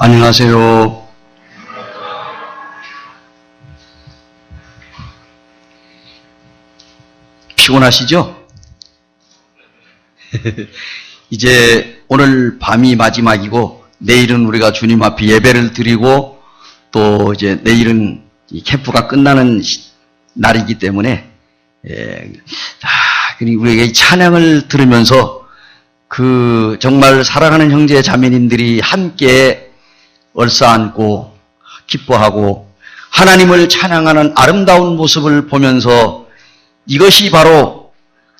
안녕하세요. 피곤하시죠? 이제 오늘 밤이 마지막이고 내일은 우리가 주님 앞에 예배를 드리고 또 이제 내일은 이 캠프가 끝나는 날이기 때문에 우리가 이 찬양을 들으면서 정말 사랑하는 형제 자매님들이 함께 얼싸안고 기뻐하고 하나님을 찬양하는 아름다운 모습을 보면서 이것이 바로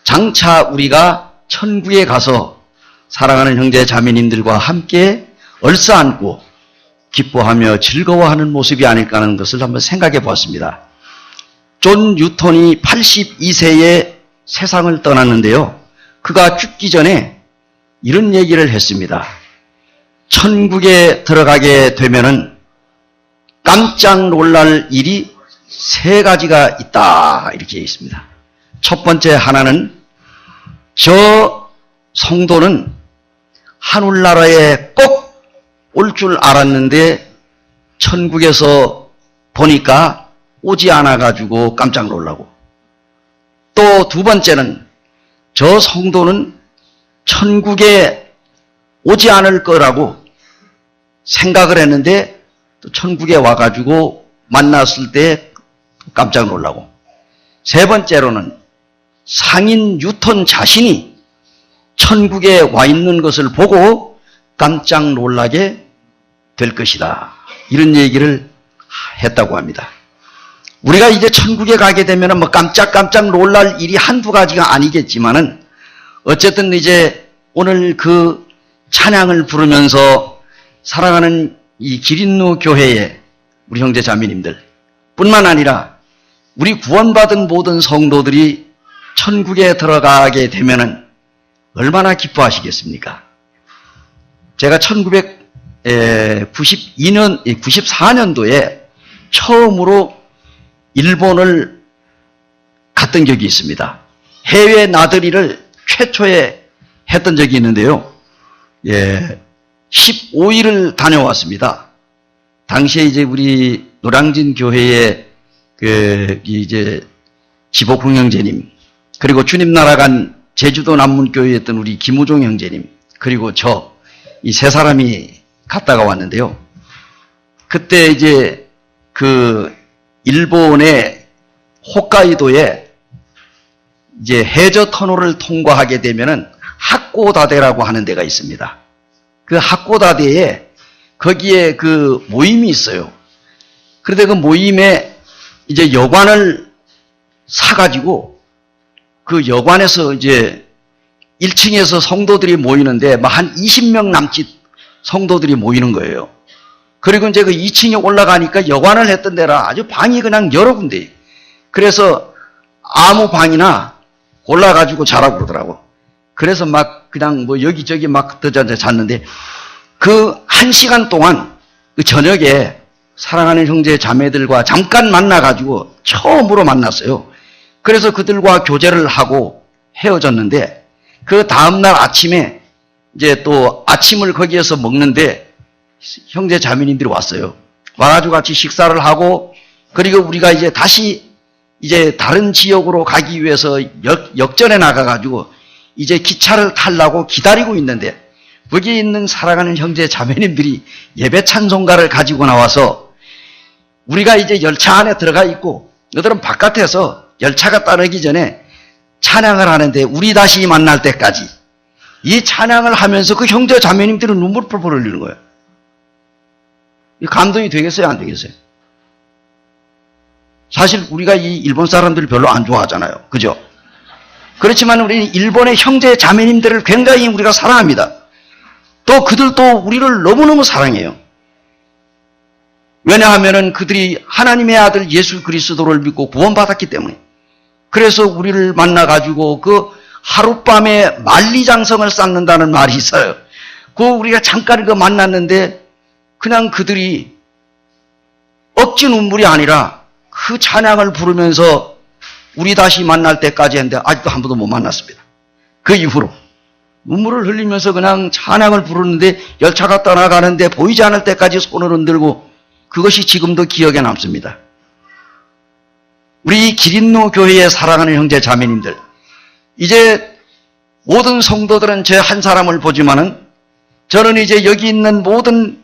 장차 우리가 천국에 가서 사랑하는 형제 자매님들과 함께 얼싸안고 기뻐하며 즐거워하는 모습이 아닐까 하는 것을 한번 생각해 보았습니다. 존 뉴턴이 82세에 세상을 떠났는데요. 그가 죽기 전에 이런 얘기를 했습니다. 천국에 들어가게 되면은 깜짝 놀랄 일이 3가지가 있다. 이렇게 있습니다. 첫 번째 하나는 저 성도는 하늘나라에 꼭 올 줄 알았는데 천국에서 보니까 오지 않아가지고 깜짝 놀라고, 또 두 번째는 저 성도는 천국에 오지 않을 거라고 생각을 했는데 또 천국에 와가지고 만났을 때 깜짝 놀라고, 세 번째로는 상인 뉴턴 자신이 천국에 와 있는 것을 보고 깜짝 놀라게 될 것이다. 이런 얘기를 했다고 합니다. 우리가 이제 천국에 가게 되면 뭐 깜짝 놀랄 일이 한두 가지가 아니겠지만은 어쨌든 이제 오늘 그 찬양을 부르면서 사랑하는 이 기린루 교회의 우리 형제 자매님들 뿐만 아니라 우리 구원받은 모든 성도들이 천국에 들어가게 되면은 얼마나 기뻐하시겠습니까? 제가 1994년도에 처음으로 일본을 갔던 적이 있습니다. 해외 나들이를 최초에 했던 적이 있는데요. 15일을 다녀왔습니다. 당시에 이제 우리 노량진 교회의 이제 지복흥 형제님, 그리고 주님 나라간 제주도 남문교회였던 우리 김우종 형제님, 그리고 이 3사람이 갔다가 왔는데요. 그때 이제 일본의 홋카이도에 이제 해저 터널을 통과하게 되면은 하코다데라고 하는 데가 있습니다. 그 하코다데에 거기에 모임이 있어요. 그런데 그 모임에 이제 여관을 사가지고 그 여관에서 이제 1층에서 성도들이 모이는데 한 20명 남짓 성도들이 모이는 거예요. 그리고 이제 그 2층에 올라가니까 여관을 했던 데라 아주 방이 그냥 여러 군데. 그래서 아무 방이나 골라가지고 자라고 그러더라고. 그래서 막 그냥 여기저기 막 잤는데 그 1시간 동안 그 저녁에 사랑하는 형제 자매들과 잠깐 만나가지고 처음으로 만났어요. 그래서 그들과 교제를 하고 헤어졌는데 그 다음날 아침에 이제 또 아침을 거기에서 먹는데 형제 자매님들이 왔어요. 와가지고 같이 식사를 하고, 그리고 우리가 이제 다시 이제 다른 지역으로 가기 위해서 역전에 나가가지고 이제 기차를 타려고 기다리고 있는데 거기 있는 사랑하는 형제 자매님들이 예배 찬송가를 가지고 나와서 우리가 이제 열차 안에 들어가 있고 너들은 바깥에서 열차가 따르기 전에 찬양을 하는데 우리 다시 만날 때까지 이 찬양을 하면서 그 형제 자매님들은 눈물 펄펄 흘리는 거예요. 이 감동이 되겠어요, 안 되겠어요? 사실 우리가 이 일본 사람들을 별로 안 좋아하잖아요. 그죠? 그렇지만 우리는 일본의 형제 자매님들을 굉장히 우리가 사랑합니다. 또 그들도 우리를 너무너무 사랑해요. 왜냐하면은 그들이 하나님의 아들 예수 그리스도를 믿고 구원받았기 때문에. 그래서 우리를 만나가지고 하룻밤에 만리장성을 쌓는다는 말이 있어요. 우리가 잠깐 만났는데 그냥 그들이 억지 눈물이 아니라 그 찬양을 부르면서 우리 다시 만날 때까지 했는데 아직도 한 번도 못 만났습니다. 그 이후로 눈물을 흘리면서 그냥 찬양을 부르는데 열차가 떠나가는데 보이지 않을 때까지 손을 흔들고 그것이 지금도 기억에 남습니다. 우리 기린노 교회의 사랑하는 형제 자매님들, 이제 모든 성도들은 제 한 사람을 보지만은 저는 이제 여기 있는 모든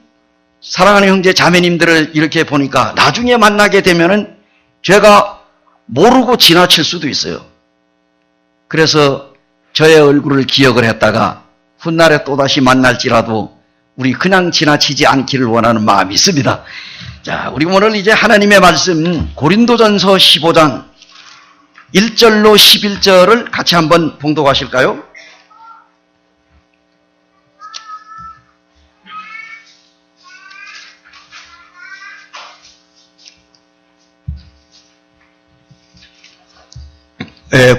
사랑하는 형제 자매님들을 이렇게 보니까 나중에 만나게 되면은 제가 모르고 지나칠 수도 있어요. 그래서 저의 얼굴을 기억을 했다가 훗날에 또다시 만날지라도 우리 그냥 지나치지 않기를 원하는 마음이 있습니다. 자, 우리 오늘 이제 하나님의 말씀 고린도전서 15장 1절로 11절을 같이 한번 봉독하실까요?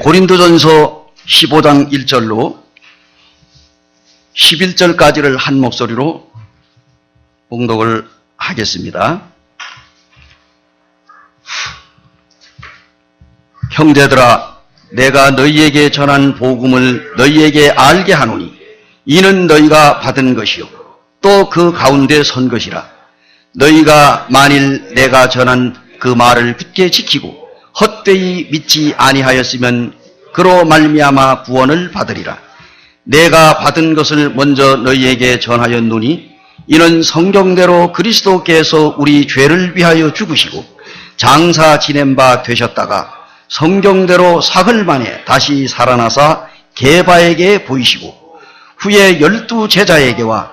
고린도전서 15장 1절로 11절까지를 한 목소리로 봉독을 하겠습니다. 형제들아, 내가 너희에게 전한 복음을 너희에게 알게 하노니 이는 너희가 받은 것이요 또 그 가운데 선 것이라. 너희가 만일 내가 전한 그 말을 굳게 지키고 헛되이 믿지 아니하였으면 그로 말미암아 구원을 받으리라. 내가 받은 것을 먼저 너희에게 전하였노니 이는 성경대로 그리스도께서 우리 죄를 위하여 죽으시고 장사 지낸 바 되셨다가 성경대로 사흘 만에 다시 살아나사 게바에게 보이시고 후에 12 제자에게와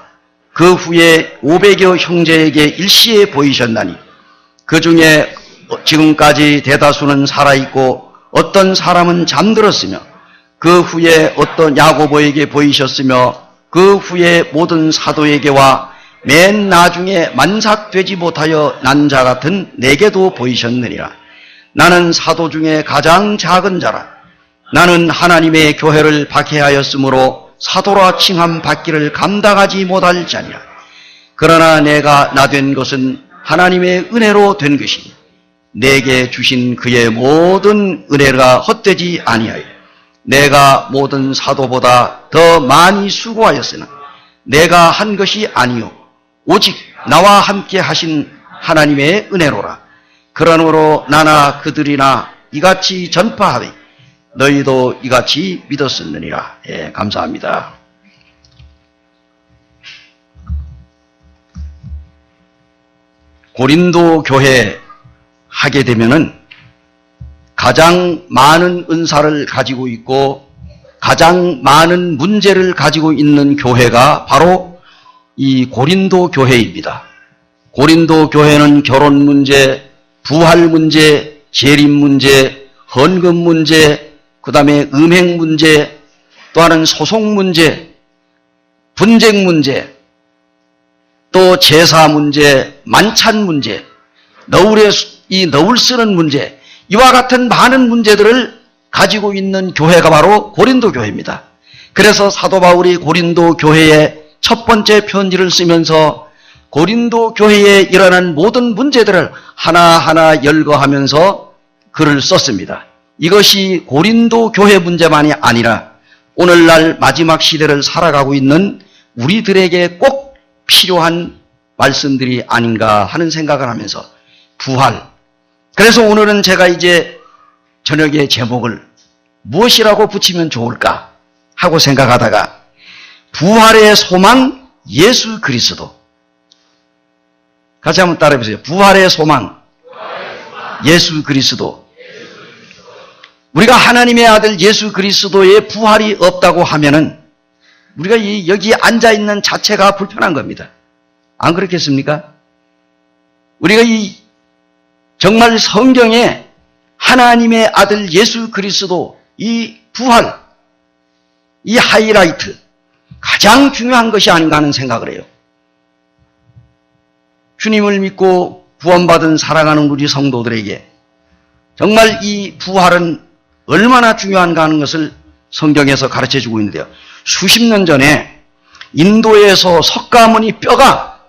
그 후에 500여 형제에게 일시에 보이셨나니 그 중에 지금까지 대다수는 살아있고 어떤 사람은 잠들었으며 그 후에 어떤 야고보에게 보이셨으며 그 후에 모든 사도에게와 맨 나중에 만삭되지 못하여 난 자 같은 내게도 보이셨느니라. 나는 사도 중에 가장 작은 자라. 나는 하나님의 교회를 박해하였으므로 사도라 칭함 받기를 감당하지 못할 자니라. 그러나 내가 나 된 것은 하나님의 은혜로 된 것이니 내게 주신 그의 모든 은혜가 헛되지 아니하여 내가 모든 사도보다 더 많이 수고하였으나 내가 한 것이 아니요 오직 나와 함께 하신 하나님의 은혜로라. 그러므로 나나 그들이나 이같이 전파하되 너희도 이같이 믿었었느니라. 예, 감사합니다. 고린도 교회 하게 되면은 가장 많은 은사를 가지고 있고 가장 많은 문제를 가지고 있는 교회가 바로 이 고린도 교회입니다. 고린도 교회는 결혼 문제, 부활 문제, 재림 문제, 헌금 문제, 그 다음에 음행 문제, 또 하나는 소송 문제, 분쟁 문제, 또 제사 문제, 만찬 문제, 이 너울 쓰는 문제, 이와 같은 많은 문제들을 가지고 있는 교회가 바로 고린도 교회입니다. 그래서 사도 바울이 고린도 교회에 첫 번째 편지를 쓰면서 고린도 교회에 일어난 모든 문제들을 하나하나 열거하면서 글을 썼습니다. 이것이 고린도 교회 문제만이 아니라 오늘날 마지막 시대를 살아가고 있는 우리들에게 꼭 필요한 말씀들이 아닌가 하는 생각을 하면서 부활. 그래서 오늘은 제가 이제 저녁에 제목을 무엇이라고 붙이면 좋을까 하고 생각하다가 부활의 소망 예수 그리스도. 같이 한번 따라해 보세요. 부활의 소망 예수 그리스도. 우리가 하나님의 아들 예수 그리스도의 부활이 없다고 하면은 우리가 여기 앉아 있는 자체가 불편한 겁니다. 안 그렇겠습니까? 우리가 정말 성경에 하나님의 아들 예수 그리스도 이 부활, 이 하이라이트 가장 중요한 것이 아닌가 하는 생각을 해요. 주님을 믿고 구원받은 사랑하는 우리 성도들에게 정말 이 부활은 얼마나 중요한가 하는 것을 성경에서 가르쳐주고 있는데요. 수십 년 전에 인도에서 석가모니 뼈가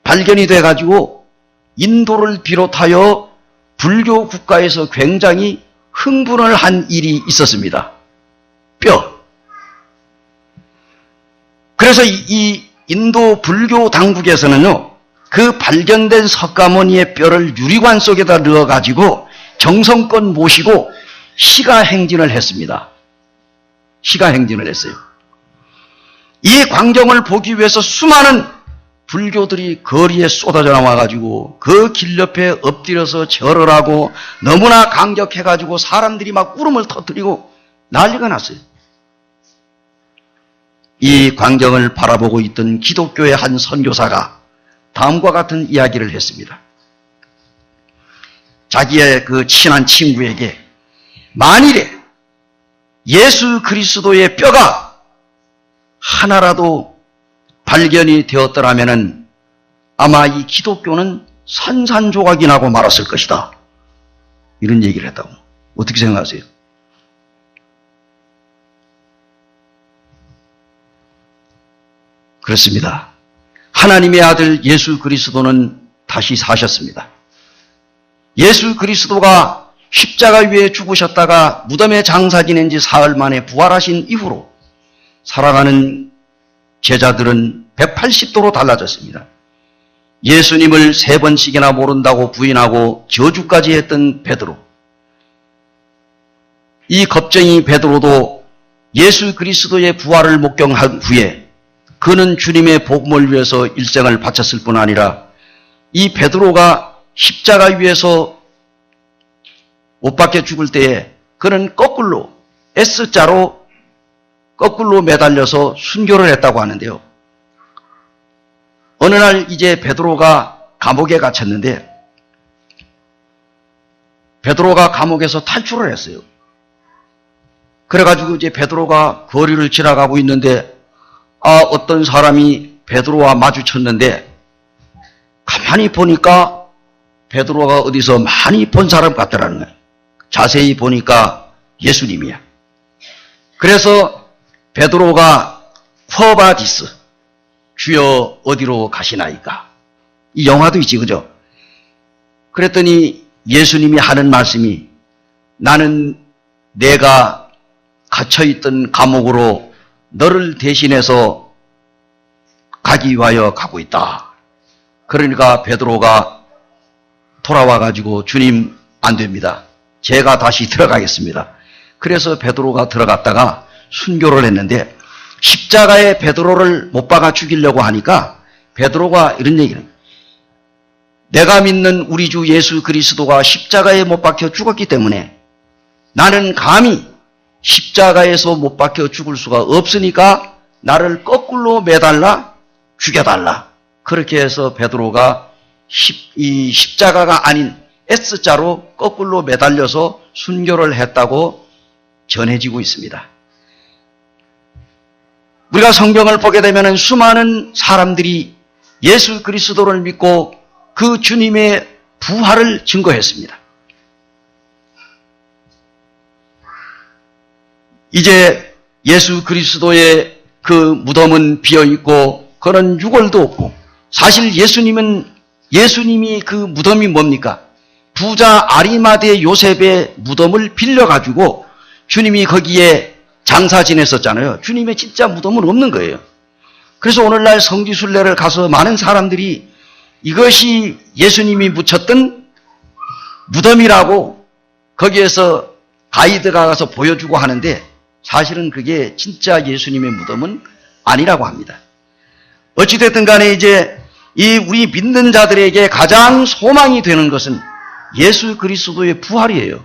발견이 돼가지고 인도를 비롯하여 불교 국가에서 굉장히 흥분을 한 일이 있었습니다. 뼈. 그래서 이 인도 불교 당국에서는요, 그 발견된 석가모니의 뼈를 유리관 속에다 넣어가지고 정성껏 모시고 시가행진을 했습니다. 시가행진을 했어요. 이 광경을 보기 위해서 수많은 불교들이 거리에 쏟아져 나와가지고 그 길 옆에 엎드려서 절을 하고 너무나 감격해가지고 사람들이 막 울음을 터뜨리고 난리가 났어요. 이 광경을 바라보고 있던 기독교의 한 선교사가 다음과 같은 이야기를 했습니다. 자기의 그 친한 친구에게 만일에 예수 그리스도의 뼈가 하나라도 발견이 되었더라면 아마 이 기독교는 산산조각이 나고 말았을 것이다. 이런 얘기를 했다고. 어떻게 생각하세요? 그렇습니다. 하나님의 아들 예수 그리스도는 다시 사셨습니다. 예수 그리스도가 십자가 위에 죽으셨다가 무덤에 장사 지낸 지 사흘 만에 부활하신 이후로 살아가는 제자들은 180도로 달라졌습니다. 예수님을 3번씩이나 모른다고 부인하고 저주까지 했던 베드로. 이 겁쟁이 베드로도 예수 그리스도의 부활을 목격한 후에 그는 주님의 복음을 위해서 일생을 바쳤을 뿐 아니라 이 베드로가 십자가 위에서 못 박혀 죽을 때에 그는 거꾸로 S자로 거꾸로 매달려서 순교를 했다고 하는데요. 어느 날 이제 베드로가 감옥에 갇혔는데 베드로가 감옥에서 탈출을 했어요. 그래가지고 이제 베드로가 거리를 지나가고 있는데 어떤 사람이 베드로와 마주쳤는데 가만히 보니까 베드로가 어디서 많이 본 사람 같더라는 거예요. 자세히 보니까 예수님이야. 그래서 베드로가 쿼바디스, 주여 어디로 가시나이까? 이 영화도 있지, 그죠? 그랬더니 예수님이 하는 말씀이 나는 내가 갇혀있던 감옥으로 너를 대신해서 가기 위하여 가고 있다. 그러니까 베드로가 돌아와가지고 주님 안 됩니다. 제가 다시 들어가겠습니다. 그래서 베드로가 들어갔다가 순교를 했는데 십자가에 베드로를 못 박아 죽이려고 하니까 베드로가 이런 얘기를 해요. 내가 믿는 우리 주 예수 그리스도가 십자가에 못 박혀 죽었기 때문에 나는 감히 십자가에서 못 박혀 죽을 수가 없으니까 나를 거꾸로 매달라 죽여달라. 그렇게 해서 베드로가 이 십자가가 아닌 S자로 거꾸로 매달려서 순교를 했다고 전해지고 있습니다. 우리가 성경을 보게 되면 수많은 사람들이 예수 그리스도를 믿고 그 주님의 부활을 증거했습니다. 이제 예수 그리스도의 그 무덤은 비어있고 그런 유골도 없고 사실 예수님이 그 무덤이 뭡니까? 부자 아리마대 요셉의 무덤을 빌려가지고 주님이 거기에 장사 지냈었잖아요. 주님의 진짜 무덤은 없는 거예요. 그래서 오늘날 성지순례를 가서 많은 사람들이 이것이 예수님이 묻혔던 무덤이라고 거기에서 가이드가 가서 보여주고 하는데 사실은 그게 진짜 예수님의 무덤은 아니라고 합니다. 어찌됐든 간에 이제 이 우리 믿는 자들에게 가장 소망이 되는 것은 예수 그리스도의 부활이에요.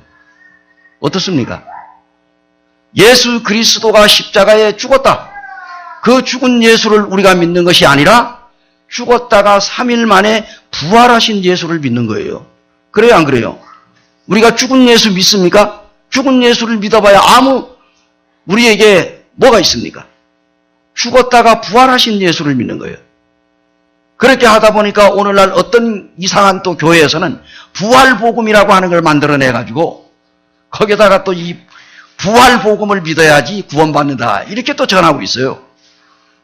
어떻습니까? 예수 그리스도가 십자가에 죽었다. 그 죽은 예수를 우리가 믿는 것이 아니라 죽었다가 3일 만에 부활하신 예수를 믿는 거예요. 그래요, 안 그래요? 우리가 죽은 예수 믿습니까? 죽은 예수를 믿어봐야 우리에게 뭐가 있습니까? 죽었다가 부활하신 예수를 믿는 거예요. 그렇게 하다 보니까 오늘날 어떤 이상한 또 교회에서는 부활복음이라고 하는 걸 만들어내가지고 거기다가 또 이 부활복음을 믿어야지 구원받는다. 이렇게 또 전하고 있어요.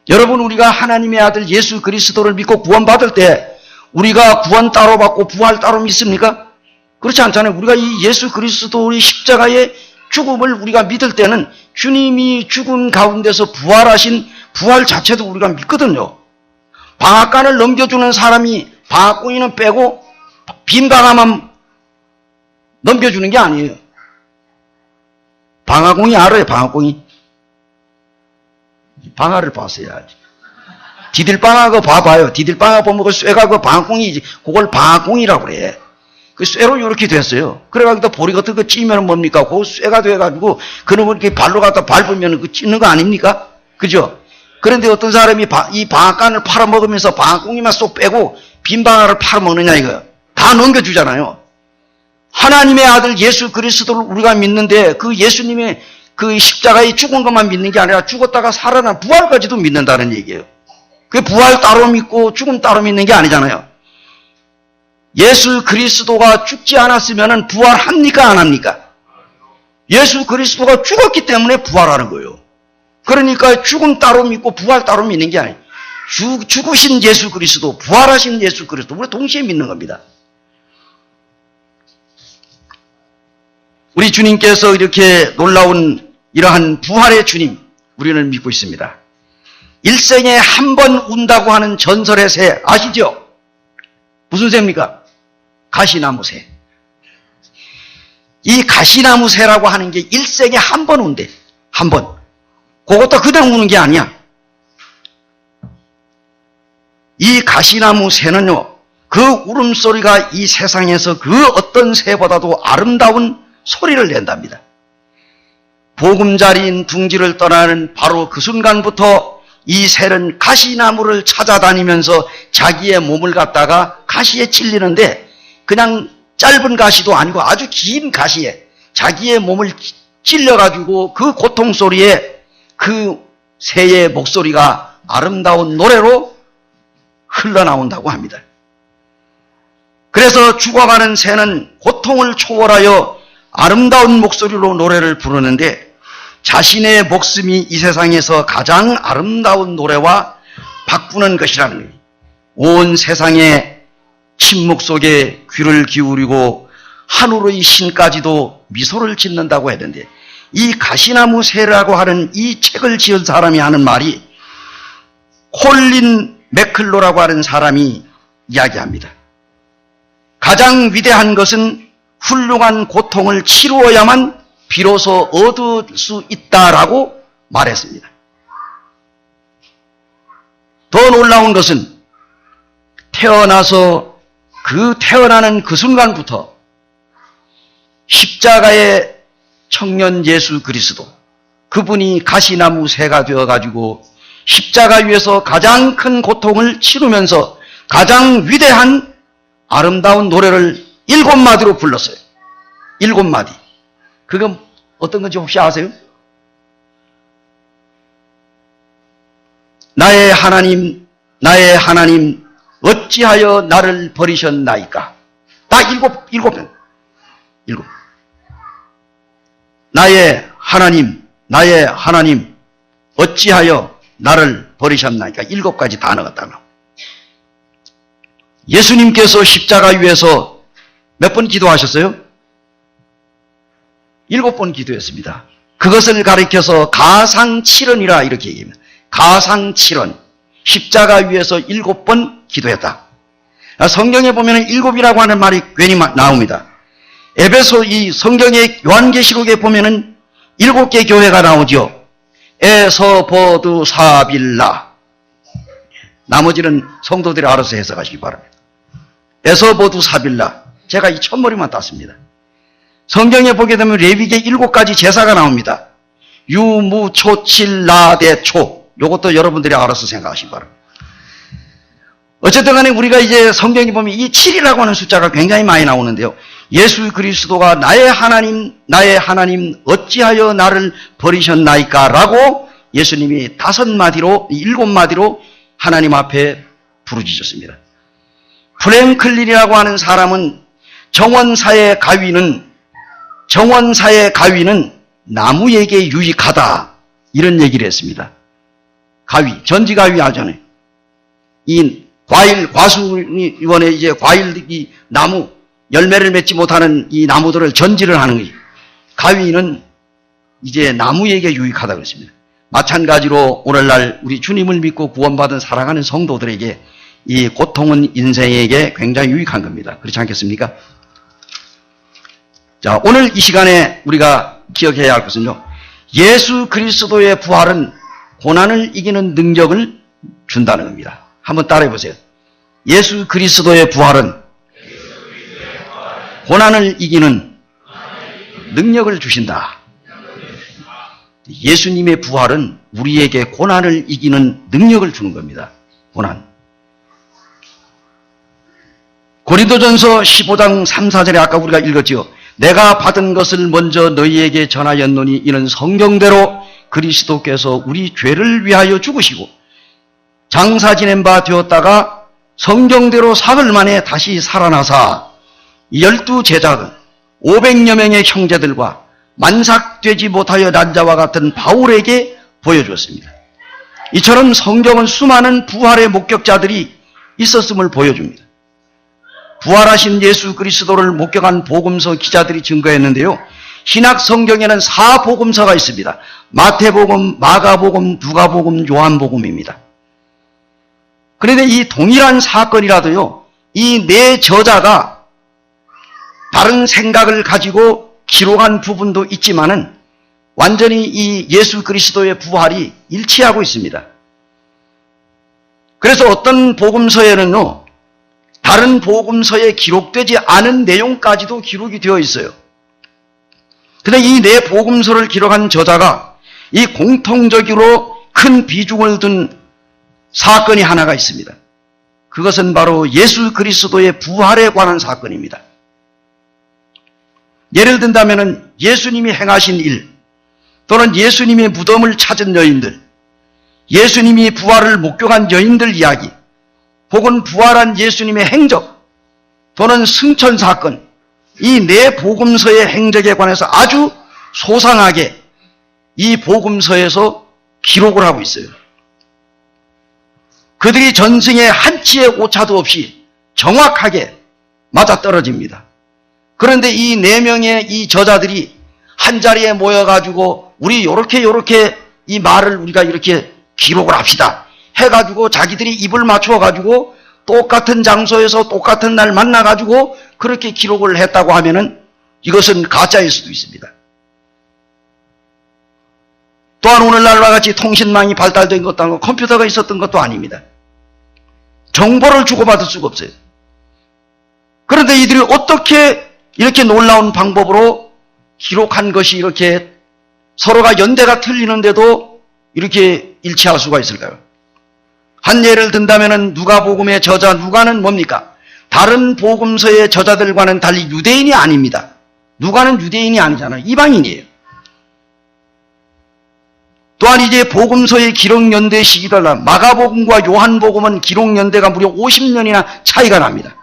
여러분, 우리가 하나님의 아들 예수 그리스도를 믿고 구원받을 때 우리가 구원 따로 받고 부활 따로 믿습니까? 그렇지 않잖아요. 우리가 이 예수 그리스도의 십자가에 죽음을 우리가 믿을 때는 주님이 죽은 가운데서 부활하신 부활 자체도 우리가 믿거든요. 방앗간을 넘겨주는 사람이 방앗공이는 빼고 빈 방아만 넘겨주는 게 아니에요. 방아공이 알아요, 방아공이. 방아를 봤어야지. 디딜방아 그거 봐봐요. 디딜방아 보면 그 쇠가 그 방아공이지. 그걸 방아공이라고 그래. 그 쇠로 이렇게 됐어요. 그래가지고 보리 같은 거 찌면 뭡니까? 그 쇠가 돼가지고 그놈을 이렇게 발로 갖다 밟으면 그 찢는 거 아닙니까? 그죠? 그런데 어떤 사람이 이 방앗간을 팔아먹으면서 방앗공이만 쏙 빼고 빈 방아를 팔아먹느냐 이거요. 다 넘겨주잖아요. 하나님의 아들 예수 그리스도를 우리가 믿는데 그 예수님의 그 십자가에 죽은 것만 믿는 게 아니라 죽었다가 살아난 부활까지도 믿는다는 얘기예요. 그 부활 따로 믿고 죽음 따로 믿는 게 아니잖아요. 예수 그리스도가 죽지 않았으면 부활합니까? 안 합니까? 예수 그리스도가 죽었기 때문에 부활하는 거예요. 그러니까 죽음 따로 믿고 부활 따로 믿는 게 아니에요. 죽으신 예수 그리스도, 부활하신 예수 그리스도, 우리 동시에 믿는 겁니다. 우리 주님께서 이렇게 놀라운 이러한 부활의 주님, 우리는 믿고 있습니다. 일생에 한 번 운다고 하는 전설의 새 아시죠? 무슨 새입니까? 가시나무 새. 이 가시나무 새라고 하는 게 일생에 한 번 운대. 한 번. 그것도 그냥 우는 게 아니야. 이 가시나무 새는요, 그 울음소리가 이 세상에서 그 어떤 새보다도 아름다운 소리를 낸답니다. 보금자리인 둥지를 떠나는 바로 그 순간부터 이 새는 가시나무를 찾아다니면서 자기의 몸을 갖다가 가시에 찔리는데 그냥 짧은 가시도 아니고 아주 긴 가시에 자기의 몸을 찔려가지고 그 고통 소리에 그 새의 목소리가 아름다운 노래로 흘러나온다고 합니다. 그래서 죽어가는 새는 고통을 초월하여 아름다운 목소리로 노래를 부르는데 자신의 목숨이 이 세상에서 가장 아름다운 노래와 바꾸는 것이라는 거예요. 온 세상의 침묵 속에 귀를 기울이고 하늘의 신까지도 미소를 짓는다고 했는데 이 가시나무 새라고 하는 이 책을 지은 사람이 하는 말이 콜린 맥클로라고 하는 사람이 이야기합니다. 가장 위대한 것은 훌륭한 고통을 치루어야만 비로소 얻을 수 있다라고 말했습니다. 더 놀라운 것은 태어나는 그 순간부터 십자가의 청년 예수 그리스도, 그분이 가시나무 새가 되어가지고 십자가 위에서 가장 큰 고통을 치르면서 가장 위대한 아름다운 노래를 7마디로 불렀어요. 7마디. 그건 어떤 건지 혹시 아세요? 나의 하나님, 나의 하나님, 어찌하여 나를 버리셨나이까? 딱 일곱 번. 나의 하나님, 나의 하나님, 어찌하여 나를 버리셨나이까? 7가지 단어가 딱 나옵니다. 예수님께서 십자가 위에서 몇 번 기도하셨어요? 7번 기도했습니다. 그것을 가리켜서 가상칠언이라 이렇게 얘기합니다. 가상칠언. 십자가 위에서 7번 기도했다. 성경에 보면 7이라고 하는 말이 괜히 나옵니다. 에베소 이 성경의 요한계시록에 보면은 7개 교회가 나오죠. 에서보두 사빌라. 나머지는 성도들이 알아서 해석하시기 바랍니다. 에서보두 사빌라. 제가 이 첫머리만 땄습니다. 성경에 보게 되면 레위기 7가지 제사가 나옵니다. 유무초칠라대초. 이것도 여러분들이 알아서 생각하시기 바랍니다. 어쨌든 간에 우리가 이제 성경에 보면 이 7이라고 하는 숫자가 굉장히 많이 나오는데요. 예수 그리스도가 나의 하나님 어찌하여 나를 버리셨나이까? 라고 예수님이 7마디로 하나님 앞에 부르짖었습니다. 프랭클린이라고 하는 사람은 정원사의 가위는 나무에게 유익하다. 이런 얘기를 했습니다. 가위, 전지가위 하잖아요. 이 과수원에 이제 이 나무, 열매를 맺지 못하는 이 나무들을 전지를 하는 거예요. 가위는 이제 나무에게 유익하다고 그랬습니다. 마찬가지로 오늘날 우리 주님을 믿고 구원받은 사랑하는 성도들에게 이 고통은 인생에게 굉장히 유익한 겁니다. 그렇지 않겠습니까? 자, 오늘 이 시간에 우리가 기억해야 할 것은요, 예수 그리스도의 부활은 고난을 이기는 능력을 준다는 겁니다. 한번 따라해 보세요. 예수 그리스도의 부활은 고난을 이기는 능력을 주신다. 예수님의 부활은 우리에게 고난을 이기는 능력을 주는 겁니다. 고난. 고린도전서 15장 3, 4절에 아까 우리가 읽었지요. 내가 받은 것을 먼저 너희에게 전하였노니 이는 성경대로 그리스도께서 우리 죄를 위하여 죽으시고 장사 지낸 바 되었다가 성경대로 사흘 만에 다시 살아나사 12 제자들 500여 명의 형제들과 만삭되지 못하여 난 자와 같은 바울에게 보여주었습니다. 이처럼 성경은 수많은 부활의 목격자들이 있었음을 보여줍니다. 부활하신 예수 그리스도를 목격한 복음서 기자들이 증거했는데요. 신약 성경에는 4복음서가 있습니다. 마태복음, 마가복음, 누가복음, 요한복음입니다. 그런데 이 동일한 사건이라도요, 이 네 저자가 다른 생각을 가지고 기록한 부분도 있지만은 완전히 이 예수 그리스도의 부활이 일치하고 있습니다. 그래서 어떤 복음서에는요, 다른 복음서에 기록되지 않은 내용까지도 기록이 되어 있어요. 그런데 이 네 복음서를 기록한 저자가 이 공통적으로 큰 비중을 둔 사건이 하나가 있습니다. 그것은 바로 예수 그리스도의 부활에 관한 사건입니다. 예를 든다면 예수님이 행하신 일, 또는 예수님의 무덤을 찾은 여인들, 예수님이 부활을 목격한 여인들 이야기, 혹은 부활한 예수님의 행적, 또는 승천 사건, 이 네 복음서의 행적에 관해서 아주 소상하게 이 복음서에서 기록을 하고 있어요. 그들이 전승에 한치의 오차도 없이 정확하게 맞아떨어집니다. 그런데 이 네 명의 이 저자들이 한 자리에 모여가지고 우리 요렇게 이 말을 우리가 이렇게 기록을 합시다 해가지고 자기들이 입을 맞춰가지고 똑같은 장소에서 똑같은 날 만나가지고 그렇게 기록을 했다고 하면은 이것은 가짜일 수도 있습니다. 또한 오늘날과 같이 통신망이 발달된 것도 아니고 컴퓨터가 있었던 것도 아닙니다. 정보를 주고받을 수가 없어요. 그런데 이들이 어떻게 이렇게 놀라운 방법으로 기록한 것이 이렇게 서로가 연대가 틀리는데도 이렇게 일치할 수가 있을까요? 한 예를 든다면 누가복음의 저자 누가는 뭡니까? 다른 복음서의 저자들과는 달리 유대인이 아닙니다. 누가는 유대인이 아니잖아요. 이방인이에요. 또한 이제 복음서의 기록 연대 시기달라 마가복음과 요한복음은 기록 연대가 무려 50년이나 차이가 납니다.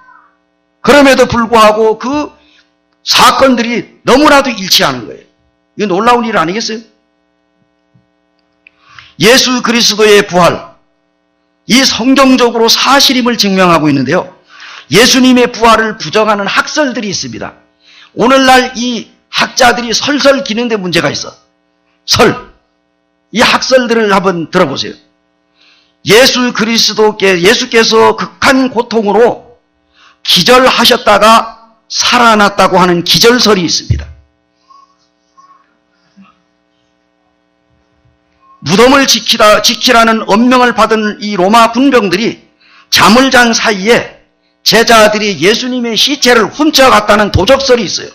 그럼에도 불구하고 그 사건들이 너무나도 일치하는 거예요. 이거 놀라운 일 아니겠어요? 예수 그리스도의 부활, 이 성경적으로 사실임을 증명하고 있는데요. 예수님의 부활을 부정하는 학설들이 있습니다. 오늘날 이 학자들이 설설 기는데 문제가 있어. 이 학설들을 한번 들어보세요. 예수께서 극한 고통으로 기절하셨다가 살아났다고 하는 기절설이 있습니다. 무덤을 지키라는 엄명을 받은 이 로마 군병들이 잠을 잔 사이에 제자들이 예수님의 시체를 훔쳐갔다는 도적설이 있어요.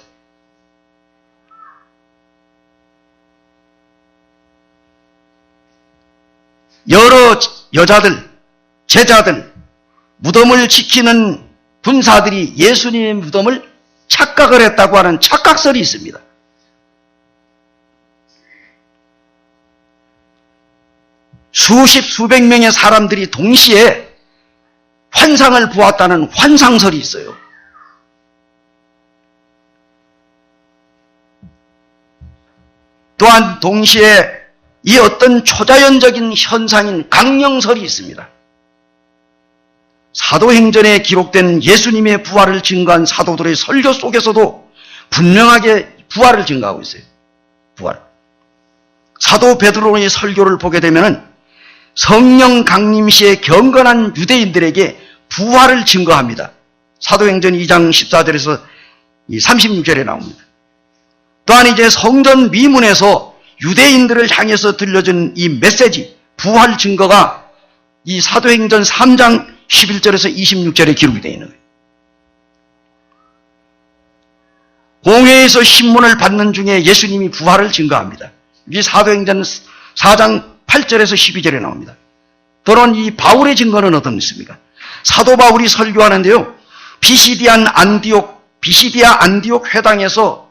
여러 여자들, 제자들, 무덤을 지키는 군사들이 예수님의 무덤을 착각을 했다고 하는 착각설이 있습니다. 수백 명의 사람들이 동시에 환상을 보았다는 환상설이 있어요. 또한 동시에 이 어떤 초자연적인 현상인 강령설이 있습니다. 사도행전에 기록된 예수님의 부활을 증거한 사도들의 설교 속에서도 분명하게 부활을 증거하고 있어요. 부활. 사도 베드로의 설교를 보게 되면은 성령 강림 시에 경건한 유대인들에게 부활을 증거합니다. 사도행전 2장 14절에서 36절에 나옵니다. 또한 이제 성전 미문에서 유대인들을 향해서 들려준 이 메시지, 부활 증거가 이 사도행전 3장 11절에서 26절에 기록이 되어 있는 거예요. 공회에서 신문을 받는 중에 예수님이 부활을 증거합니다. 이 사도행전 4장 8절에서 12절에 나옵니다. 또는 이 바울의 증거는 어떤 것입니까? 사도 바울이 설교하는데요. 비시디아 안디옥 회당에서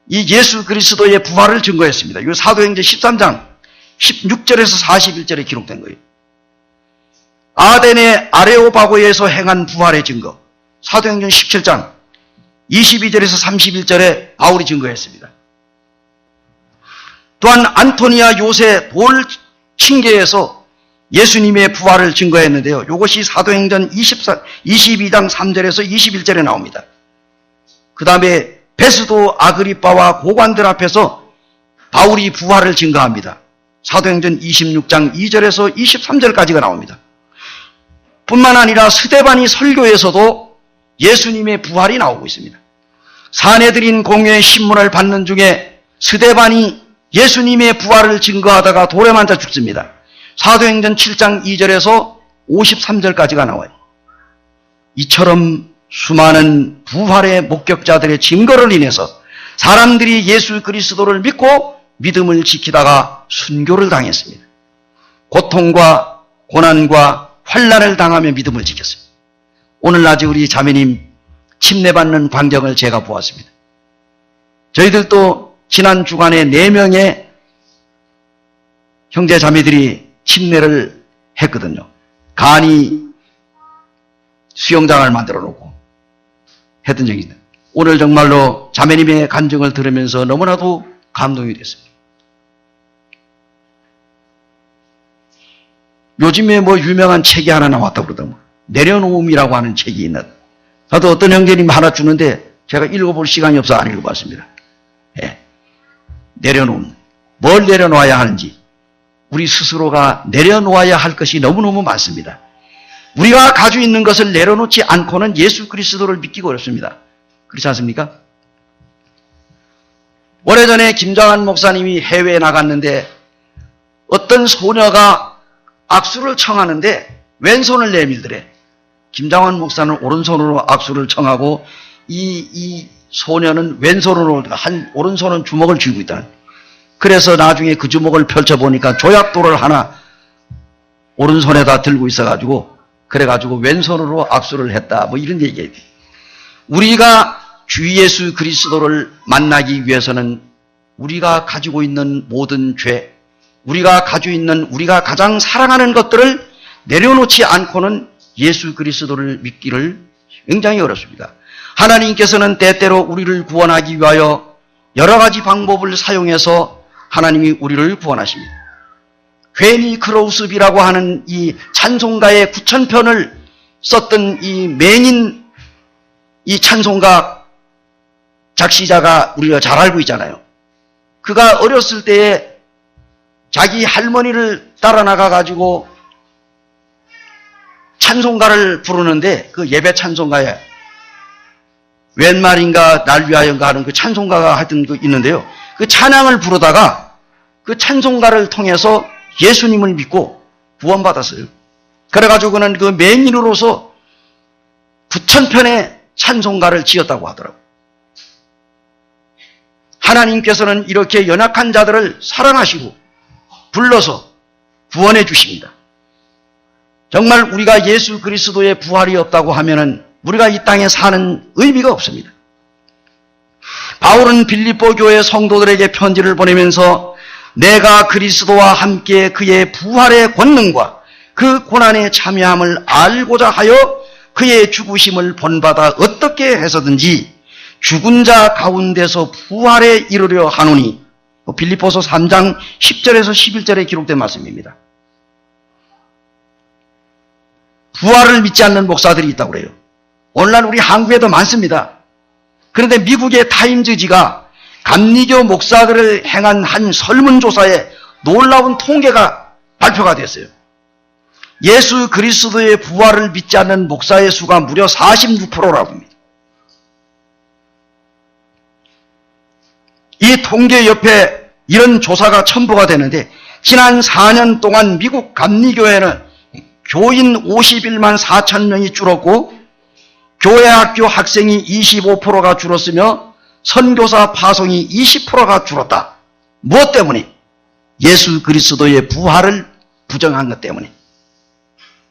이 예수 그리스도의 부활을 증거했습니다. 이 사도행전 13장 16절에서 41절에 기록된 거예요. 아덴의 아레오바고에서 행한 부활의 증거, 사도행전 17장 22절에서 31절에 바울이 증거했습니다. 또한 안토니아 요새 볼 칭계에서 예수님의 부활을 증거했는데요. 이것이 사도행전 22장 3절에서 21절에 나옵니다. 그 다음에 베스도 아그리빠와 고관들 앞에서 바울이 부활을 증거합니다. 사도행전 26장 2절에서 23절까지가 나옵니다. 뿐만 아니라 스데반이 설교에서도 예수님의 부활이 나오고 있습니다. 사내들인 공회의 신문을 받는 중에 스데반이 예수님의 부활을 증거하다가 돌에 맞아 죽습니다. 사도행전 7장 2절에서 53절까지가 나와요. 이처럼 수많은 부활의 목격자들의 증거를 인해서 사람들이 예수 그리스도를 믿고 믿음을 지키다가 순교를 당했습니다. 고통과 고난과 환난을 당하며 믿음을 지켰습니다. 오늘 낮에 우리 자매님 침례받는 광경을 제가 보았습니다. 저희들도 지난 주간에 4명의 형제 자매들이 침례를 했거든요. 간이 수영장을 만들어 놓고 했던 적이 있습니다. 오늘 정말로 자매님의 간증을 들으면서 너무나도 감동이 됐습니다. 요즘에 뭐 유명한 책이 하나 나왔다고 그러더라고요. 내려놓음이라고 하는 책이 있는. 저도 어떤 형제님 하나 주는데 제가 읽어볼 시간이 없어 안 읽어봤습니다. 예. 내려놓음. 뭘 내려놓아야 하는지. 우리 스스로가 내려놓아야 할 것이 너무너무 많습니다. 우리가 가지고 있는 것을 내려놓지 않고는 예수 그리스도를 믿기가 어렵습니다. 그렇지 않습니까? 오래전에 김정한 목사님이 해외에 나갔는데 어떤 소녀가 악수를 청하는데 왼손을 내밀더래. 김정한 목사는 오른손으로 악수를 청하고 이 소녀는 왼손으로 오른손은 주먹을 쥐고 있다는. 그래서 나중에 그 주먹을 펼쳐보니까 조약돌을 하나 오른손에다 들고 있어가지고 그래가지고 왼손으로 악수를 했다. 뭐 이런 얘기예요. 우리가 주 예수 그리스도를 만나기 위해서는 우리가 가지고 있는 모든 죄, 우리가 가지고 있는 우리가 가장 사랑하는 것들을 내려놓지 않고는 예수 그리스도를 믿기를 굉장히 어렵습니다. 하나님께서는 때때로 우리를 구원하기 위하여 여러 가지 방법을 사용해서 하나님이 우리를 구원하십니다. 괜히 크로우스비라고 하는 이 찬송가의 9,000편을 썼던 이 맹인 이 찬송가 작시자가 우리가 잘 알고 있잖아요. 그가 어렸을 때에 자기 할머니를 따라 나가가지고 찬송가를 부르는데 그 예배 찬송가에 웬 말인가 날 위하여인가 하는 그 찬송가가 하여튼 그 있는데요. 그 찬양을 부르다가 그 찬송가를 통해서 예수님을 믿고 구원받았어요. 그래가지고 그는 그 맹인으로서 9,000편의 찬송가를 지었다고 하더라고요. 하나님께서는 이렇게 연약한 자들을 사랑하시고 불러서 구원해 주십니다. 정말 우리가 예수 그리스도의 부활이 없다고 하면은 우리가 이 땅에 사는 의미가 없습니다. 바울은 빌립보 교회 성도들에게 편지를 보내면서 내가 그리스도와 함께 그의 부활의 권능과 그 고난에 참여함을 알고자 하여 그의 죽으심을 본받아 어떻게 해서든지 죽은 자 가운데서 부활에 이르려 하노니 빌립보서 3장 10절에서 11절에 기록된 말씀입니다. 부활을 믿지 않는 목사들이 있다고 그래요. 오늘날 우리 한국에도 많습니다. 그런데 미국의 타임즈지가 감리교 목사들을 행한 한 설문조사에 놀라운 통계가 발표가 됐어요. 예수 그리스도의 부활을 믿지 않는 목사의 수가 무려 46%라고 합니다. 이 통계 옆에 이런 조사가 첨부가 되는데 지난 4년 동안 미국 감리교회는 교인 51만 4천 명이 줄었고 교회 학교 학생이 25%가 줄었으며 선교사 파송이 20%가 줄었다. 무엇 때문에? 예수 그리스도의 부활을 부정한 것 때문에.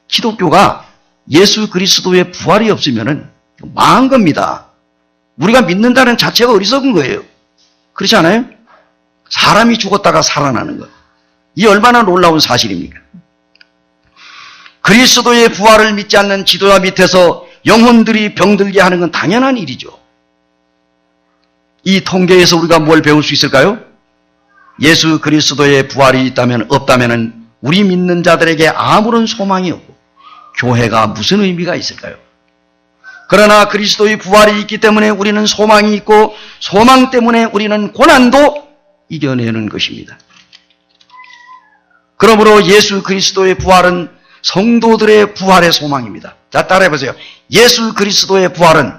기독교가 예수 그리스도의 부활이 없으면 망한 겁니다. 우리가 믿는다는 자체가 어리석은 거예요. 그렇지 않아요? 사람이 죽었다가 살아나는 것. 이 얼마나 놀라운 사실입니까? 그리스도의 부활을 믿지 않는 지도자 밑에서 영혼들이 병들게 하는 건 당연한 일이죠. 이 통계에서 우리가 뭘 배울 수 있을까요? 예수 그리스도의 부활이 있다면 없다면 우리 믿는 자들에게 아무런 소망이 없고 교회가 무슨 의미가 있을까요? 그러나 그리스도의 부활이 있기 때문에 우리는 소망이 있고 소망 때문에 우리는 고난도 이겨내는 것입니다. 그러므로 예수 그리스도의 부활은 성도들의 부활의 소망입니다. 자, 따라해보세요. 예수 그리스도의 부활은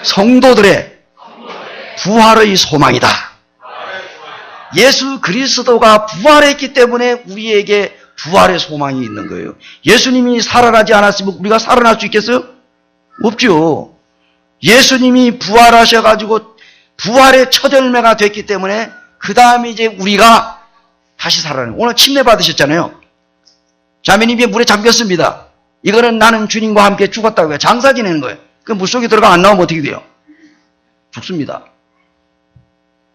성도들의 부활의 소망이다. 예수 그리스도가 부활했기 때문에 우리에게 부활의 소망이 있는 거예요. 예수님이 살아나지 않았으면 우리가 살아날 수 있겠어요? 없죠. 예수님이 부활하셔가지고 부활의 첫 열매가 됐기 때문에 그 다음에 이제 우리가 다시 살아나는. 오늘 침례 받으셨잖아요. 자매님이 물에 잠겼습니다. 이거는 나는 주님과 함께 죽었다고요. 장사 지내는 거예요. 그 물속에 들어가 안 나오면 어떻게 돼요? 죽습니다.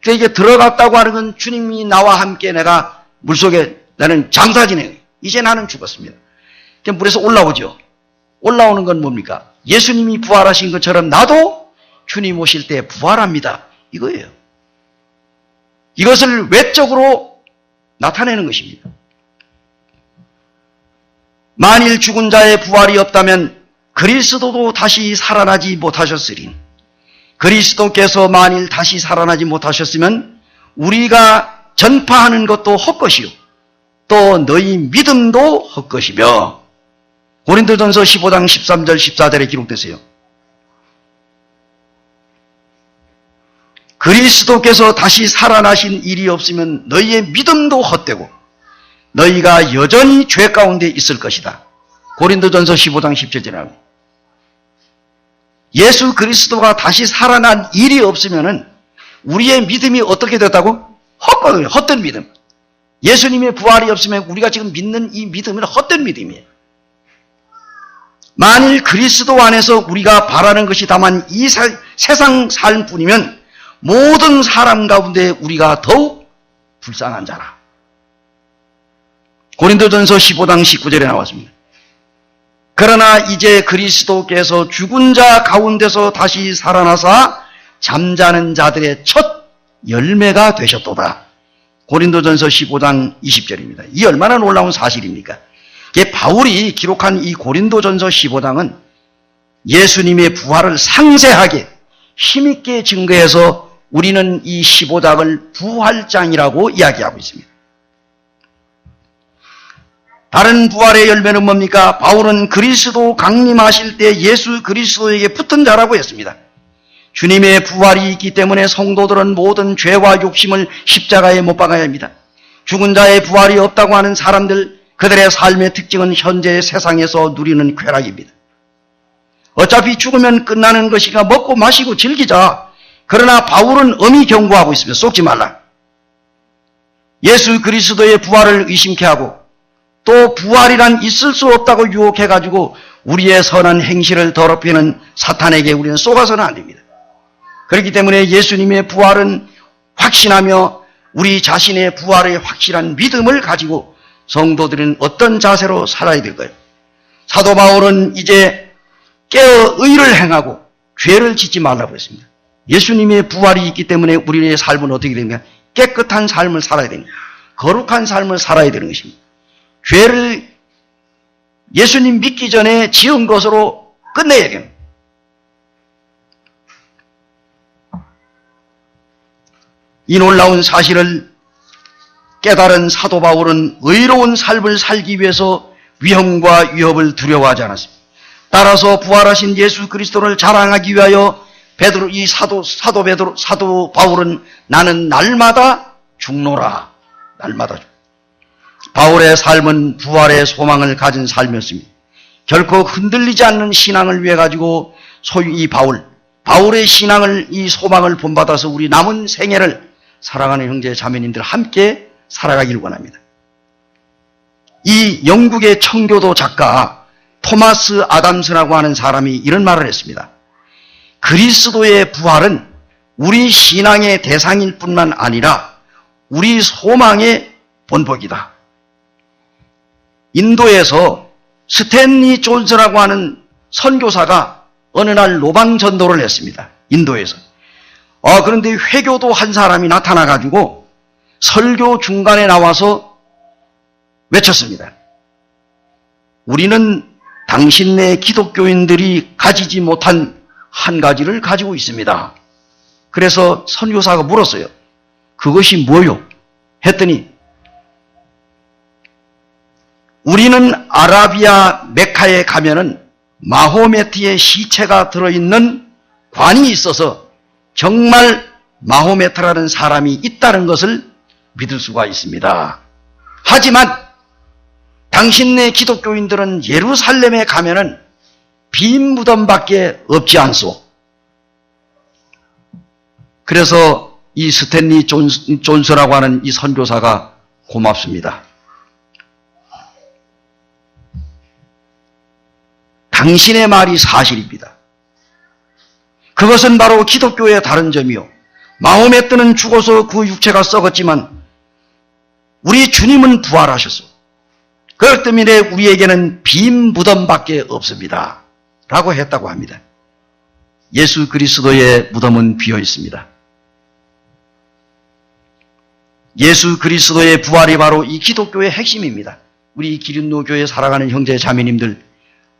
그러니까 이게 들어갔다고 하는 건 주님이 나와 함께 내가 물속에 나는 장사 지내요. 이제 나는 죽었습니다. 그럼 물에서 올라오죠. 올라오는 건 뭡니까? 예수님이 부활하신 것처럼 나도 주님 오실 때 부활합니다. 이거예요. 이것을 외적으로 나타내는 것입니다. 만일 죽은 자의 부활이 없다면 그리스도도 다시 살아나지 못하셨으리. 그리스도께서 만일 다시 살아나지 못하셨으면 우리가 전파하는 것도 헛것이요 또 너희 믿음도 헛것이며. 고린도전서 15장 13절 14절에 기록되세요. 그리스도께서 다시 살아나신 일이 없으면 너희의 믿음도 헛되고 너희가 여전히 죄 가운데 있을 것이다. 고린도전서 15장 17절에 예수 그리스도가 다시 살아난 일이 없으면 우리의 믿음이 어떻게 됐다고? 헛거든요. 헛된 믿음. 예수님의 부활이 없으면 우리가 지금 믿는 이 믿음은 헛된 믿음이에요. 만일 그리스도 안에서 우리가 바라는 것이 다만 이 세상 삶뿐이면 모든 사람 가운데 우리가 더욱 불쌍한 자라. 고린도전서 15장 19절에 나왔습니다. 그러나 이제 그리스도께서 죽은 자 가운데서 다시 살아나사 잠자는 자들의 첫 열매가 되셨도다. 고린도전서 15장 20절입니다. 이 얼마나 놀라운 사실입니까? 바울이 기록한 이 고린도전서 15장은 예수님의 부활을 상세하게 힘있게 증거해서 우리는 이 15장을 부활장이라고 이야기하고 있습니다. 다른 부활의 열매는 뭡니까? 바울은 그리스도 강림하실 때 예수 그리스도에게 붙은 자라고 했습니다. 주님의 부활이 있기 때문에 성도들은 모든 죄와 욕심을 십자가에 못 박아야 합니다. 죽은 자의 부활이 없다고 하는 사람들, 그들의 삶의 특징은 현재 세상에서 누리는 쾌락입니다. 어차피 죽으면 끝나는 것이니까 먹고 마시고 즐기자. 그러나 바울은 엄히 경고하고 있습니다. 속지 말라. 예수 그리스도의 부활을 의심케 하고 또 부활이란 있을 수 없다고 유혹해가지고 우리의 선한 행실을 더럽히는 사탄에게 우리는 속아서는 안 됩니다. 그렇기 때문에 예수님의 부활은 확신하며 우리 자신의 부활의 확실한 믿음을 가지고 성도들은 어떤 자세로 살아야 될까요? 사도 바울은 이제 깨어 의를 행하고 죄를 짓지 말라고 했습니다. 예수님의 부활이 있기 때문에 우리의 삶은 어떻게 됩니까? 깨끗한 삶을 살아야 됩니다. 거룩한 삶을 살아야 되는 것입니다. 죄를 예수님 믿기 전에 지은 것으로 끝내야 됩니다. 이 놀라운 사실을 깨달은 사도 바울은 의로운 삶을 살기 위해서 위험과 위협을 두려워하지 않았습니다. 따라서 부활하신 예수 그리스도를 자랑하기 위하여 사도 바울은 나는 날마다 죽노라. 날마다 죽. 바울의 삶은 부활의 소망을 가진 삶이었습니다. 결코 흔들리지 않는 신앙을 위해 가지고 소유 이 바울의 신앙을 이 소망을 본받아서 우리 남은 생애를 사랑하는 형제 자매님들 함께 살아가길 원합니다. 이 영국의 청교도 작가 토마스 아담스라고 하는 사람이 이런 말을 했습니다. 그리스도의 부활은 우리 신앙의 대상일 뿐만 아니라 우리 소망의 본보기다. 인도에서 스탠리 존스라고 하는 선교사가 어느 날 노방 전도를 했습니다. 인도에서. 그런데 회교도 한 사람이 나타나가지고 설교 중간에 나와서 외쳤습니다. 우리는 당신네 기독교인들이 가지지 못한 한 가지를 가지고 있습니다. 그래서 선교사가 물었어요. 그것이 뭐요? 했더니 우리는 아라비아 메카에 가면은 마호메트의 시체가 들어있는 관이 있어서 정말 마호메트라는 사람이 있다는 것을 믿을 수가 있습니다. 하지만 당신네 기독교인들은 예루살렘에 가면은 빈 무덤밖에 없지 않소. 그래서 이 스탠리 존스라고 하는 이 선교사가 고맙습니다. 당신의 말이 사실입니다. 그것은 바로 기독교의 다른 점이요. 마호메트는 죽어서 그 육체가 썩었지만 우리 주님은 부활하셨소. 그렇기 때문에 우리에게는 빈 무덤밖에 없습니다. 라고 했다고 합니다. 예수 그리스도의 무덤은 비어 있습니다. 예수 그리스도의 부활이 바로 이 기독교의 핵심입니다. 우리 기린노 교회 살아가는 형제 자매님들,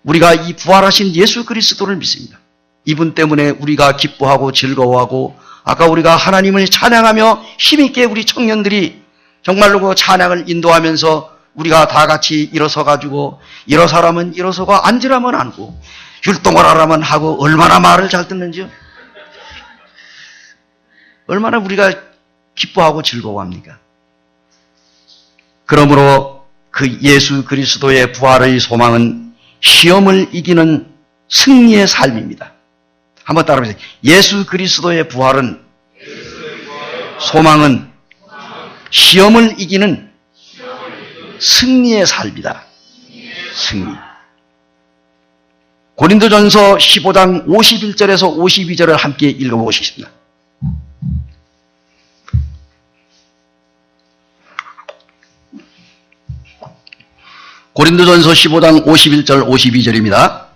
우리가 이 부활하신 예수 그리스도를 믿습니다. 이분 때문에 우리가 기뻐하고 즐거워하고 아까 우리가 하나님을 찬양하며 힘있게 우리 청년들이 정말로 그 찬양을 인도하면서 우리가 다 같이 일어서가지고 일어서라면 일어서고 앉으라면 앉고 율동을 하라면 하고 얼마나 말을 잘 듣는지요. 얼마나 우리가 기뻐하고 즐거워합니까? 그러므로 그 예수 그리스도의 부활의 소망은 시험을 이기는 승리의 삶입니다. 한번 따라해보세요. 예수 그리스도의 부활은 소망은 시험을 이기는 승리의 삶이다. 승리. 고린도전서 15장 51절에서 52절을 함께 읽어보시겠습니다. 고린도전서 15장 51절 52절입니다.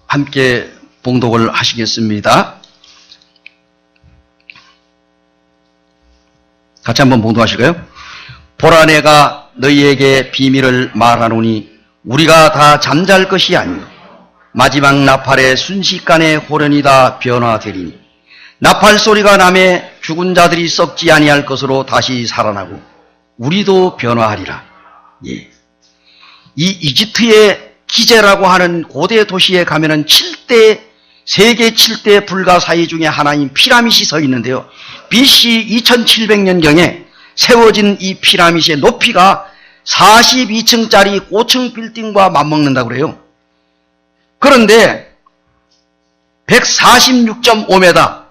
함께 봉독을 하시겠습니다. 같이 한번 봉독하실까요? 보라 내가 너희에게 비밀을 말하노니 우리가 다 잠잘 것이 아니요 마지막 나팔의 순식간에 호련이 다 변화되리니 나팔 소리가 나매 죽은 자들이 썩지 아니할 것으로 다시 살아나고 우리도 변화하리라. 예. 이 이집트의 기제라고 하는 고대 도시에 가면은 세계 7대 불가사의 중에 하나인 피라밋이 서 있는데요. BC 2700년경에 세워진 이 피라밋의 높이가 42층짜리 고층 빌딩과 맞먹는다고 그래요. 그런데 146.5m,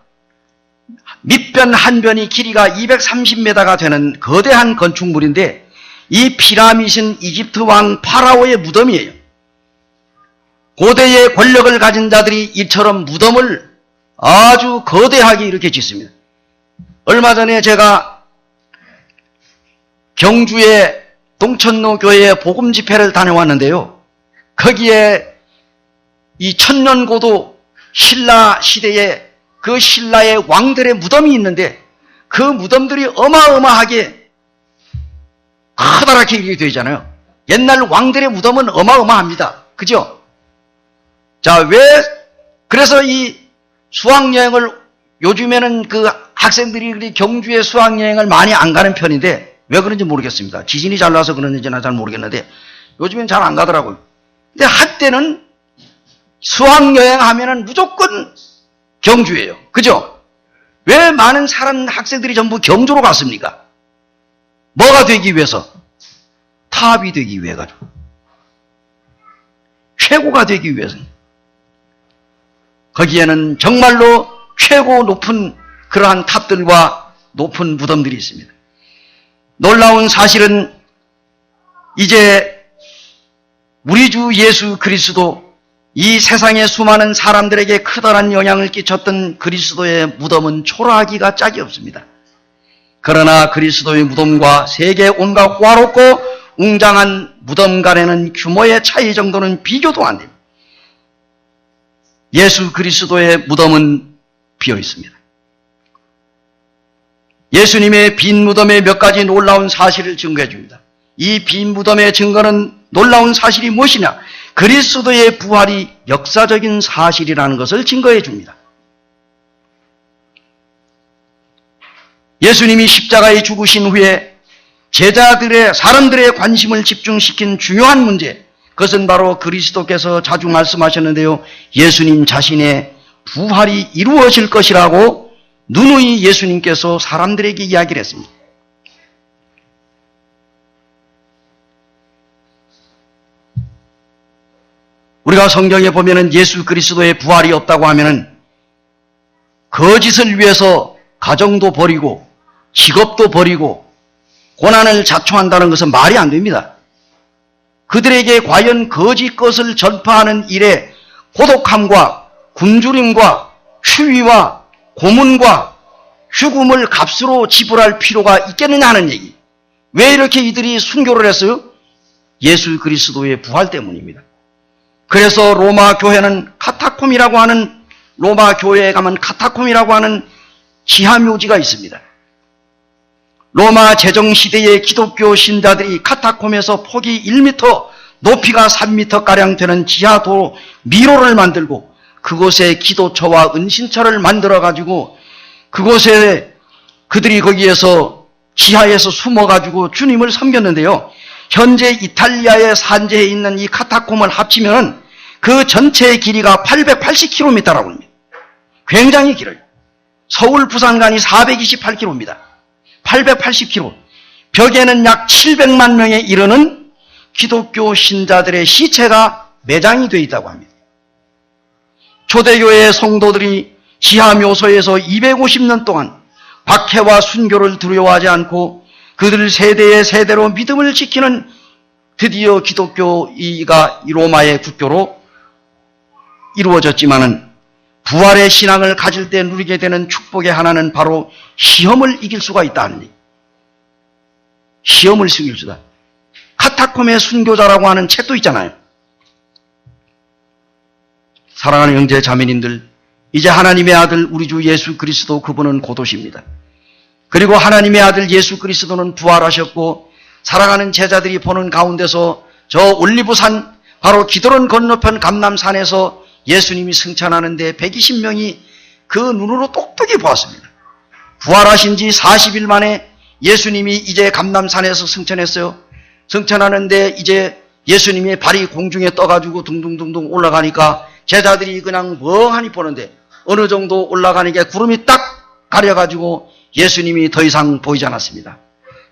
밑변 한 변이 길이가 230m가 되는 거대한 건축물인데 이 피라밋은 이집트 왕 파라오의 무덤이에요. 고대의 권력을 가진 자들이 이처럼 무덤을 아주 거대하게 이렇게 짓습니다. 얼마 전에 제가 경주의 동천로 교회에 복음 집회를 다녀왔는데요. 거기에 이 천년고도 신라 시대에 그 신라의 왕들의 무덤이 있는데 그 무덤들이 어마어마하게 커다랗게 이렇게 되어 있잖아요. 옛날 왕들의 무덤은 어마어마합니다. 그죠? 자, 그래서 이 수학여행을 요즘에는 그 학생들이 그리 경주에 수학여행을 많이 안 가는 편인데 왜 그런지 모르겠습니다. 지진이 잘 나서 그런지는 잘 모르겠는데 요즘엔 잘 안 가더라고요. 근데 한때는 수학여행 하면은 무조건 경주예요. 그죠? 왜 많은 학생들이 전부 경주로 갔습니까? 뭐가 되기 위해서? 탑이 되기 위해 가지고. 최고가 되기 위해서. 거기에는 정말로 최고 높은 그러한 탑들과 높은 무덤들이 있습니다. 놀라운 사실은 이제 우리 주 예수 그리스도, 이 세상의 수많은 사람들에게 커다란 영향을 끼쳤던 그리스도의 무덤은 초라하기가 짝이 없습니다. 그러나 그리스도의 무덤과 세계 온갖 호화롭고 웅장한 무덤 간에는 규모의 차이 정도는 비교도 안 됩니다. 예수 그리스도의 무덤은 비어 있습니다. 예수님의 빈 무덤의 몇 가지 놀라운 사실을 증거해 줍니다. 이 빈 무덤의 증거는 놀라운 사실이 무엇이냐? 그리스도의 부활이 역사적인 사실이라는 것을 증거해 줍니다. 예수님이 십자가에 죽으신 후에 사람들의 관심을 집중시킨 중요한 문제, 그것은 바로 그리스도께서 자주 말씀하셨는데요. 예수님 자신의 부활이 이루어질 것이라고 누누이 예수님께서 사람들에게 이야기를 했습니다. 우리가 성경에 보면은 예수 그리스도의 부활이 없다고 하면은 거짓을 위해서 가정도 버리고 직업도 버리고 고난을 자초한다는 것은 말이 안 됩니다. 그들에게 과연 거짓 것을 전파하는 일에 고독함과 굶주림과 추위와 고문과 죽음을 값으로 지불할 필요가 있겠느냐 하는 얘기. 왜 이렇게 이들이 순교를 했어요? 예수 그리스도의 부활 때문입니다. 그래서 로마 교회에 가면 카타콤이라고 하는 지하묘지가 있습니다. 로마 제정시대의 기독교 신자들이 카타콤에서 폭이 1m, 높이가 3m가량 되는 지하도 미로를 만들고 그곳에 기도처와 은신처를 만들어가지고 그곳에 그들이 거기에서 지하에서 숨어가지고 주님을 섬겼는데요. 현재 이탈리아의 산지에 있는 이 카타콤을 합치면 그 전체의 길이가 880km라고 합니다. 굉장히 길어요. 서울 부산 간이 428km입니다. 880km. 벽에는 약 700만 명에 이르는 기독교 신자들의 시체가 매장이 되어 있다고 합니다. 초대교회의 성도들이 지하묘소에서 250년 동안 박해와 순교를 두려워하지 않고 그들 세대의 세대로 믿음을 지키는 드디어 기독교가 로마의 국교로 이루어졌지만은 부활의 신앙을 가질 때 누리게 되는 축복의 하나는 바로 시험을 이길 수가 있다는 얘기. 시험을 이길 수다. 카타콤의 순교자라고 하는 책도 있잖아요. 사랑하는 형제 자매님들, 이제 하나님의 아들 우리 주 예수 그리스도 그분은 곧 오십니다. 그리고 하나님의 아들 예수 그리스도는 부활하셨고 사랑하는 제자들이 보는 가운데서 저 올리브산 바로 기드론 건너편 감람산에서 예수님이 승천하는데 120명이 그 눈으로 똑똑히 보았습니다. 부활하신 지 40일 만에 예수님이 이제 감람산에서 승천했어요. 승천하는데 이제 예수님의 발이 공중에 떠가지고 둥둥둥둥 올라가니까 제자들이 그냥 멍하니 보는데 어느 정도 올라가니까 구름이 딱 가려가지고 예수님이 더 이상 보이지 않았습니다.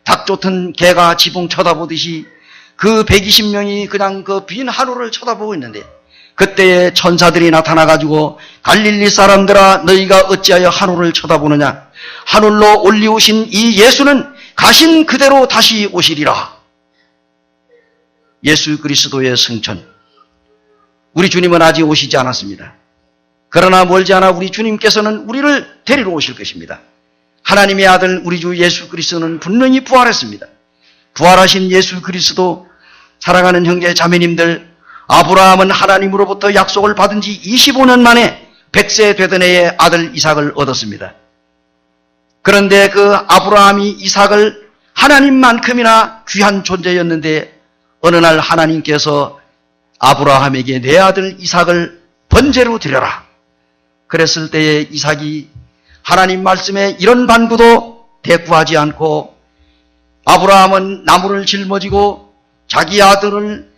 닭 쫓은 개가 지붕 쳐다보듯이 그 120명이 그냥 그 빈 하늘을 쳐다보고 있는데 그때에 천사들이 나타나가지고 갈릴리 사람들아 너희가 어찌하여 하늘을 쳐다보느냐. 하늘로 올리우신 이 예수는 가신 그대로 다시 오시리라. 예수 그리스도의 승천. 우리 주님은 아직 오시지 않았습니다. 그러나 멀지 않아 우리 주님께서는 우리를 데리러 오실 것입니다. 하나님의 아들 우리 주 예수 그리스도는 분명히 부활했습니다. 부활하신 예수 그리스도, 사랑하는 형제 자매님들, 아브라함은 하나님으로부터 약속을 받은 지 25년 만에 100세 되던 해에 아들 이삭을 얻었습니다. 그런데 그 아브라함이 이삭을 하나님만큼이나 귀한 존재였는데 어느 날 하나님께서 아브라함에게 내 아들 이삭을 번제로 드려라. 그랬을 때에 이삭이 하나님 말씀에 이런 반구도 대꾸하지 않고 아브라함은 나무를 짊어지고 자기 아들을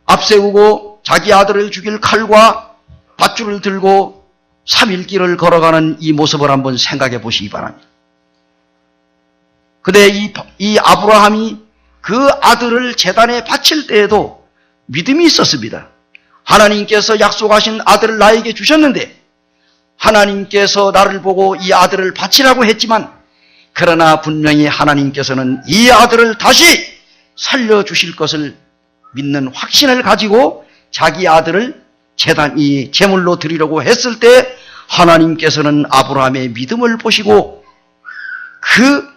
앞세우고 자기 아들을 죽일 칼과 밧줄을 들고 3일 길을 걸어가는 이 모습을 한번 생각해 보시기 바랍니다. 근데 이 아브라함이 그 아들을 제단에 바칠 때에도 믿음이 있었습니다. 하나님께서 약속하신 아들을 나에게 주셨는데 하나님께서 나를 보고 이 아들을 바치라고 했지만 그러나 분명히 하나님께서는 이 아들을 다시 살려주실 것을 믿는 확신을 가지고 자기 아들을 이 제물로 드리려고 했을 때 하나님께서는 아브라함의 믿음을 보시고 그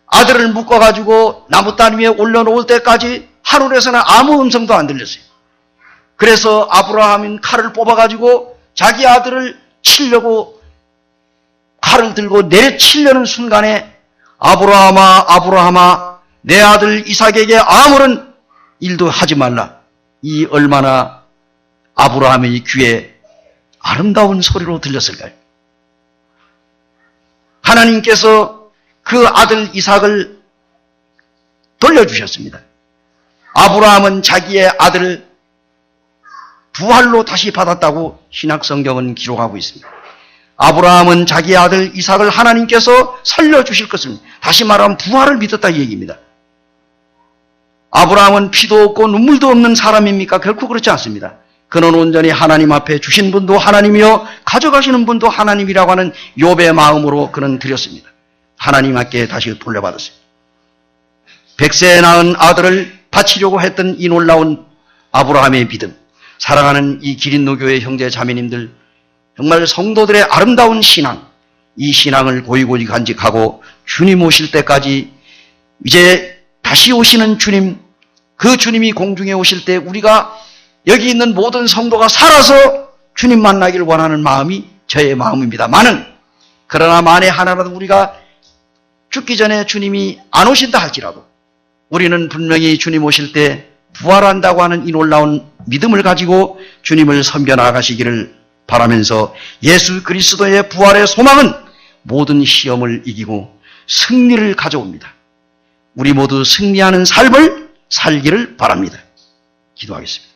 아들을 묶어가지고 나무단 위에 올려놓을 때까지 하늘에서는 아무 음성도 안 들렸어요. 그래서 아브라함은 칼을 뽑아가지고 자기 아들을 치려고 칼을 들고 내치려는 순간에 아브라함아 아브라함아 내 아들 이삭에게 아무런 일도 하지 말라. 이 얼마나 아브라함의 귀에 아름다운 소리로 들렸을까요? 하나님께서 그 아들 이삭을 돌려주셨습니다. 아브라함은 자기의 아들을 부활로 다시 받았다고 신약성경은 기록하고 있습니다. 아브라함은 자기 아들 이삭을 하나님께서 살려주실 것을, 다시 말하면 부활을 믿었다 이 얘기입니다. 아브라함은 피도 없고 눈물도 없는 사람입니까? 결코 그렇지 않습니다. 그는 온전히 하나님 앞에 주신 분도 하나님이요 가져가시는 분도 하나님이라고 하는 욥의 마음으로 그는 드렸습니다. 하나님께 다시 돌려받았어요. 100세에 낳은 아들을 바치려고 했던 이 놀라운 아브라함의 믿음. 사랑하는 이 기린노교회 형제 자매님들, 정말 성도들의 아름다운 신앙, 이 신앙을 고이고이 간직하고 주님 오실 때까지, 이제 다시 오시는 주님, 그 주님이 공중에 오실 때 우리가 여기 있는 모든 성도가 살아서 주님 만나기를 원하는 마음이 저의 마음입니다만은, 그러나 만에 하나라도 우리가 죽기 전에 주님이 안 오신다 할지라도 우리는 분명히 주님 오실 때 부활한다고 하는 이 놀라운 믿음을 가지고 주님을 섬겨 나가시기를 바라면서, 예수 그리스도의 부활의 소망은 모든 시험을 이기고 승리를 가져옵니다. 우리 모두 승리하는 삶을 살기를 바랍니다. 기도하겠습니다.